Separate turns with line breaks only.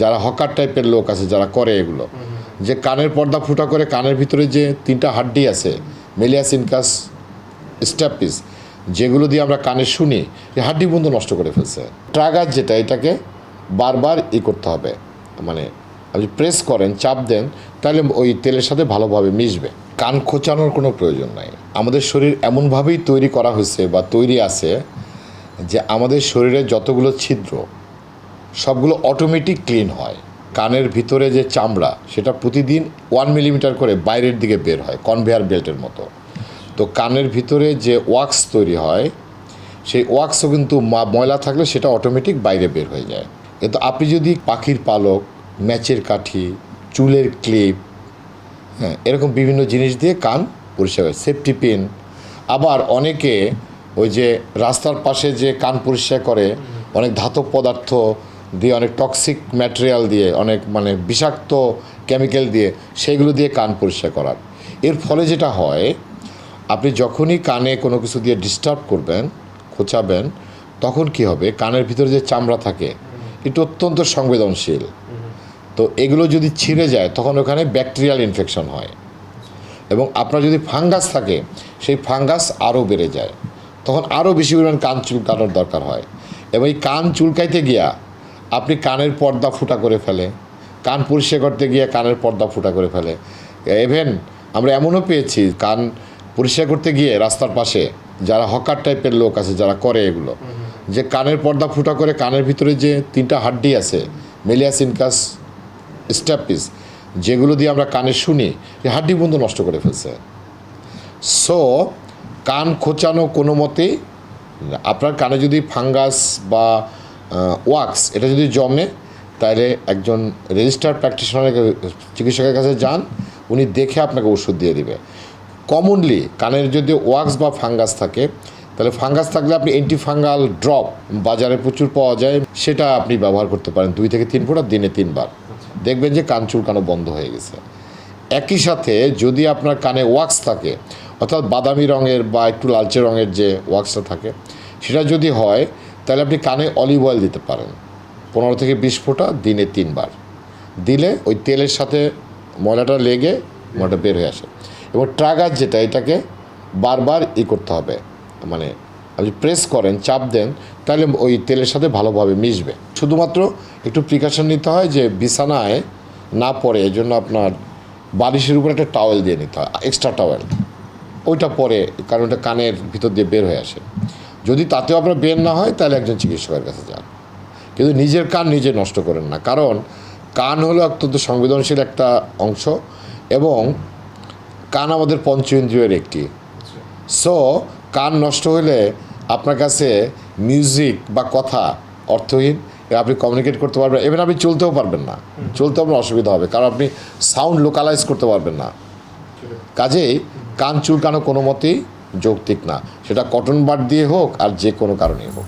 যারা হকার টাইপের লোক আছে যারা করে এগুলো, যে কানের পর্দা ফুটা করে কানের ভিতরে যে 3টা হাড্ডি আছে, মেলিয়াস ইনকাস স্ট্যাপিস, যেগুলো দিয়ে আমরা কানে শুনি, এই হাড্ডি বন্ধ নষ্ট করে ফেলছে। ট্রাগার যেটা, এটাকে বারবার করতে হবে, মানে আপনি প্রেস করেন, চাপ দেন, তাহলে ওই তেলের সাথে ভালোভাবে মিশবে। কান খোঁচানোর কোনো প্রয়োজন নাই। আমাদের শরীর এমনভাবেই তৈরি করা হয়েছে বা তৈরি আছে যে আমাদের শরীরে যতগুলো ছিদ্র সবগুলো অটোমেটিক ক্লিন হয়। কানের ভিতরে যে চামড়া সেটা প্রতিদিন 1 মিলিমিটার করে বাইরের দিকে বের হয়, কনভেয়ার বেল্টের মতো। তো কানের ভিতরে যে ওয়াক্স তৈরি হয়, সেই ওয়াক্সও কিন্তু ময়লা থাকলে সেটা অটোমেটিক বাইরে বের হয়ে যায়। কিন্তু আপনি যদি পাখির পালক, ম্যাচের কাঠি, চুলের ক্লিপ, হ্যাঁ, এরকম বিভিন্ন জিনিস দিয়ে কান পরিষ্কার করে, সেফটি পিন, আবার অনেকে ওই যে রাস্তার পাশে যে কান পরিষ্কার করে অনেক ধাতব পদার্থ দিয়ে, অনেক টক্সিক ম্যাটেরিয়াল দিয়ে, অনেক মানে বিষাক্ত কেমিক্যাল দিয়ে, সেইগুলো দিয়ে কান পরিষ্কার করার। এর ফলে যেটা হয়, আপনি যখনই কানে কোনো কিছু দিয়ে ডিস্টার্ব করবেন, খোঁচাবেন, তখন কি হবে, কানের ভিতরে যে চামড়া থাকে এটা অত্যন্ত সংবেদনশীল। তো এগুলো যদি ছিঁড়ে যায় তখন ওখানে ব্যাকটেরিয়াল ইনফেকশন হয়, এবং আপনার যদি ফাঙ্গাস থাকে সেই ফাঙ্গাস আরও বেড়ে যায়, তখন আরও বেশি পরিমাণ কান চুলকানোর দরকার হয়। এবং এই কান চুলকাইতে গিয়া আপনি কানের পর্দা ফুটা করে ফেলে, কান পরিষ্কার করতে গিয়ে কানের পর্দা ফুটা করে ফেলে। ইভেন আমরা এমনও পেয়েছি, কান পরিষ্কার করতে গিয়ে রাস্তার পাশে যারা হকার টাইপের লোক আছে যারা করে এগুলো, যে কানের পর্দা ফুটা করে কানের ভিতরে যে 3টা হাড্ডি আছে, মেলিয়াস ইনকাস স্ট্যাপিস, যেগুলো দিয়ে আমরা কানে শুনি, এই হাড্ডি বন্ধ নষ্ট করে ফেলছে। সো কান খোঁচানো কোনো মতেই, আপনার কানে যদি ফাঙ্গাস বা ওয়াক্স এটা যদি জমে, তাহলে একজন রেজিস্টার্ড প্র্যাকটিশনারের চিকিৎসকের কাছে যান, উনি দেখে আপনাকে ওষুধ দিয়ে দিবে। কমনলি কানের যদি ওয়াক্স বা ফাঙ্গাস থাকে, তাহলে ফাঙ্গাস থাকলে আপনি অ্যান্টিফাঙ্গাল ড্রপ বাজারে প্রচুর পাওয়া যায়, সেটা আপনি ব্যবহার করতে পারেন 2 থেকে 3 ফোঁটা দিনে 3 বার, দেখবেন যে কান চুলকানো বন্ধ হয়ে গেছে। একই সাথে যদি আপনার কানে ওয়াক্স থাকে, অর্থাৎ বাদামি রঙের বা একটু লালচে রঙের যে ওয়াক্সটা থাকে, সেটা যদি হয়, তাহলে আপনি কানে অলিভ অয়েল দিতে পারেন 15 থেকে 20 ফোঁটা দিনে 3 বার, দিলে ওই তেলের সাথে ময়লাটা লেগে ময়লাটা বের হয়ে আসে। এবং ট্রাগার যেটা, এটাকে বারবার করতে হবে, মানে আপনি প্রেস করেন, চাপ দেন, তাহলে ওই তেলের সাথে ভালোভাবে মিশবে। শুধুমাত্র একটু প্রিকশন নিতে হয় যে বিছানায় না পড়ে, এই জন্য আপনার বালিশের উপর একটা টাওয়েল দিয়ে নিতে হয়, এক্সট্রা টাওয়েল, ওইটা পরে, কারণ ওটা কানের ভিতর দিয়ে বের হয়ে আসে। যদি তাতেও আপনার বের না হয়, তাহলে একজন চিকিৎসকের কাছে যান, কিন্তু নিজের কান নিজে নষ্ট করেন না, কারণ কান হলো অত্যন্ত সংবেদনশীল একটা অংশ, এবং কান আমাদের পঞ্চ ইন্দ্রিয়ের একটি। সো কান নষ্ট হলে আপনার কাছে মিউজিক বা কথা অর্থহীন, আপনি কমিউনিকেট করতে পারবেন, এবার আপনি চলতেও পারবেন না, চলতে আপনার অসুবিধা হবে, কারণ আপনি সাউন্ড লোকালাইজ করতে পারবেন না। কাজেই কান চুলকানো কোনো মতেই যৌক্তিক না, সেটা কটন বাড দিয়ে হোক আর যে কোনো কারণেই হোক।